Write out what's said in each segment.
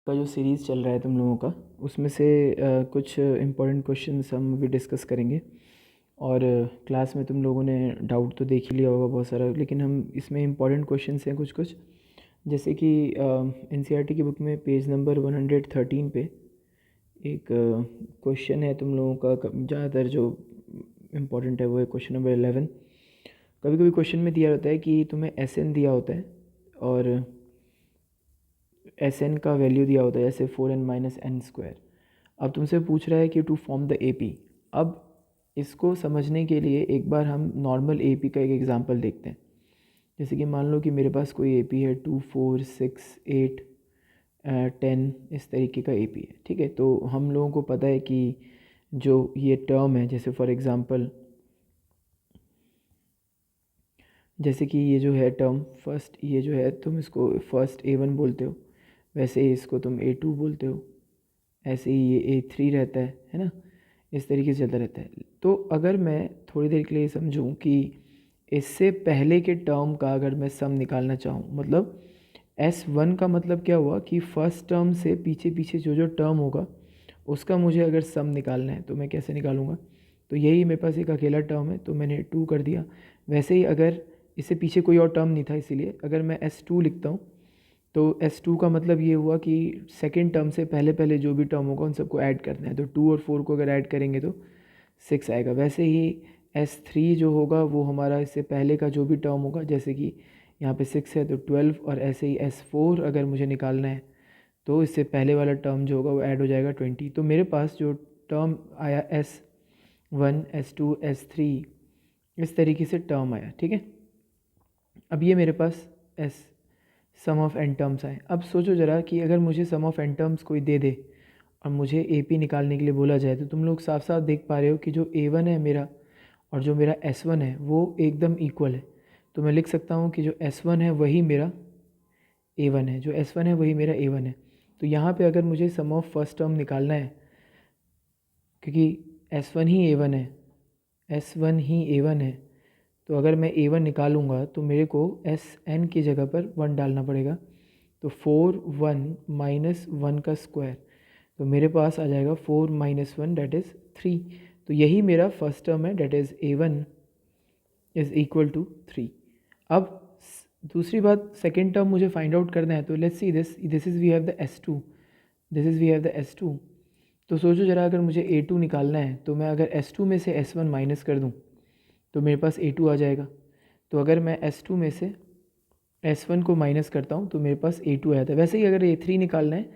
का जो सीरीज़ चल रहा है तुम लोगों का, उसमें से कुछ इम्पोर्टेंट क्वेश्चंस हम भी डिस्कस करेंगे। और क्लास में तुम लोगों ने डाउट तो देख ही लिया होगा बहुत सारा, लेकिन हम इसमें इम्पोर्टेंट क्वेश्चंस हैं कुछ कुछ। जैसे कि एनसीईआरटी की बुक में पेज नंबर 113 पे एक क्वेश्चन है तुम लोगों का, ज़्यादातर जो इम्पोर्टेंट है वो है क्वेश्चन नंबर 11। कभी कभी क्वेश्चन में दिया रहता है कि तुम्हें एस एन दिया होता है और एस एन का वैल्यू दिया होता है जैसे 4n-n²। अब तुमसे पूछ रहा है कि to form the A P. अब इसको समझने के लिए एक बार हम नॉर्मल ए पी का एक एग्जांपल देखते हैं। जैसे कि मान लो कि मेरे पास कोई ए पी है 2, 4, 6, 8, 10, इस तरीके का ए पी है। ठीक है, तो हम लोगों को पता है कि जो ये टर्म है, जैसे फॉर एग्ज़ाम्पल जैसे कि ये जो है टर्म फर्स्ट, ये जो है तुम इसको फर्स्ट A1 बोलते हो, वैसे ही इसको तुम A2 बोलते हो, ऐसे ही ये A3 रहता है ना। इस तरीके से चलता रहता है। तो अगर मैं थोड़ी देर के लिए समझूं कि इससे पहले के टर्म का अगर मैं सम निकालना चाहूँ, मतलब S1 का मतलब क्या हुआ कि फर्स्ट टर्म से पीछे पीछे जो जो टर्म होगा उसका मुझे अगर सम निकालना है तो मैं कैसे निकालूंगा। तो यही मेरे पास एक अकेला टर्म है तो मैंने 2 कर दिया। वैसे ही अगर इससे पीछे कोई और टर्म नहीं था, इसीलिए अगर मैं S2 लिखता हूँ तो S2 का मतलब ये हुआ कि सेकेंड टर्म से पहले पहले जो भी टर्म होगा उन सबको ऐड करना है। तो 2 और 4 को अगर ऐड करेंगे तो 6 आएगा। वैसे ही S3 जो होगा वो हमारा इससे पहले का जो भी टर्म होगा, जैसे कि यहाँ पे 6 है तो 12, और ऐसे ही S4 अगर मुझे निकालना है तो इससे पहले वाला टर्म जो होगा वो ऐड हो जाएगा 20। तो मेरे पास जो टर्म आया S1, S2, S3, इस तरीके से टर्म आया। ठीक है, अब ये मेरे पास S sum of N terms आए। अब सोचो ज़रा कि अगर मुझे सम ऑफ एन टर्म्स कोई दे दे और मुझे ए पी निकालने के लिए बोला जाए, तो तुम लोग साफ साफ देख पा रहे हो कि जो A1 है मेरा और जो मेरा S1 है वो एकदम इक्वल है। तो मैं लिख सकता हूँ कि जो S1 है वही मेरा A1 है, जो S1 है वही मेरा A1 है। तो यहाँ पे अगर मुझे सम ऑफ फर्स्ट टर्म निकालना है, क्योंकि S1 ही A1 है, S1 ही A1 है, तो अगर मैं A1 निकालूंगा तो मेरे को Sn की जगह पर 1 डालना पड़ेगा। तो 4 1 माइनस 1 का स्क्वायर, तो मेरे पास आ जाएगा 4 माइनस 1 डेट इज़ 3। तो यही मेरा फर्स्ट टर्म है, that is A1 is equal to 3। अब दूसरी बात, सेकेंड टर्म मुझे फाइंड आउट करना है। तो let's see this is we have the S2, this is we have the S2। तो सोचो ज़रा, अगर मुझे A2 निकालना है तो मैं अगर S2 में से S1 माइनस कर दूँ तो मेरे पास A2 आ जाएगा। तो अगर मैं S2 में से S1 को माइनस करता हूँ तो मेरे पास A2 आया था। वैसे ही अगर A3 निकालना है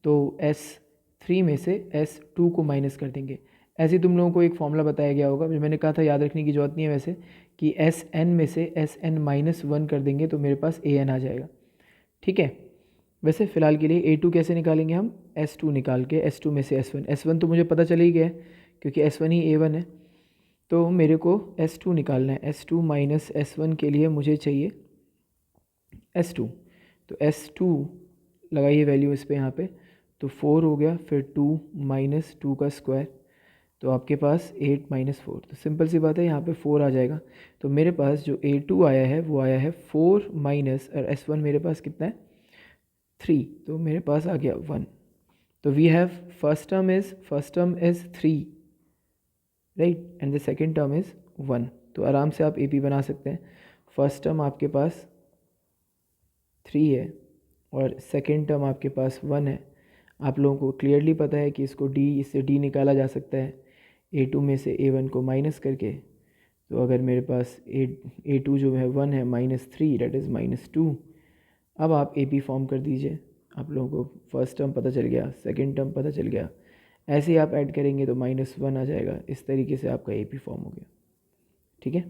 तो S3 में से S2 को माइनस कर देंगे। ऐसे ही तुम लोगों को एक फॉर्मूला बताया गया होगा, जो मैंने कहा था याद रखने की जरूरत नहीं है वैसे, कि Sn में से Sn-1 कर देंगे तो मेरे पास An आ जाएगा। ठीक है, वैसे फ़िलहाल के लिए A2 कैसे निकालेंगे हम, S2 निकाल के S2 में से S1 तो मुझे पता चल ही गया है क्योंकि S1 ही A1 है। तो मेरे को S2 निकालना है। S2 माइनस S1 के लिए मुझे चाहिए S2। तो S2 लगाइए वैल्यू इस पे यहाँ पे, तो 4 हो गया, फिर 2 माइनस 2 का स्क्वायर, तो आपके पास 8 माइनस 4। तो सिंपल सी बात है, यहाँ पे 4 आ जाएगा। तो मेरे पास जो A2 आया है वो आया है 4 माइनस, और S1 मेरे पास कितना है 3, तो मेरे पास आ गया 1। तो we have first term is 3, right, and the second term is 1। तो आराम से आप AP बना सकते हैं। फर्स्ट टर्म आपके पास 3 है और सेकेंड टर्म आपके पास 1 है। आप लोगों को क्लियरली पता है कि इससे D निकाला जा सकता है A2 में से A1 को माइनस करके। तो अगर मेरे पास A2 जो है 1 है, -3 डेट इज़ -2। अब आप AP फॉर्म कर दीजिए। आप लोगों को फर्स्ट टर्म पता चल गया, सेकेंड टर्म पता चल गया, ऐसे ही आप ऐड करेंगे तो -1 आ जाएगा। इस तरीके से आपका AP फॉर्म हो गया। ठीक है।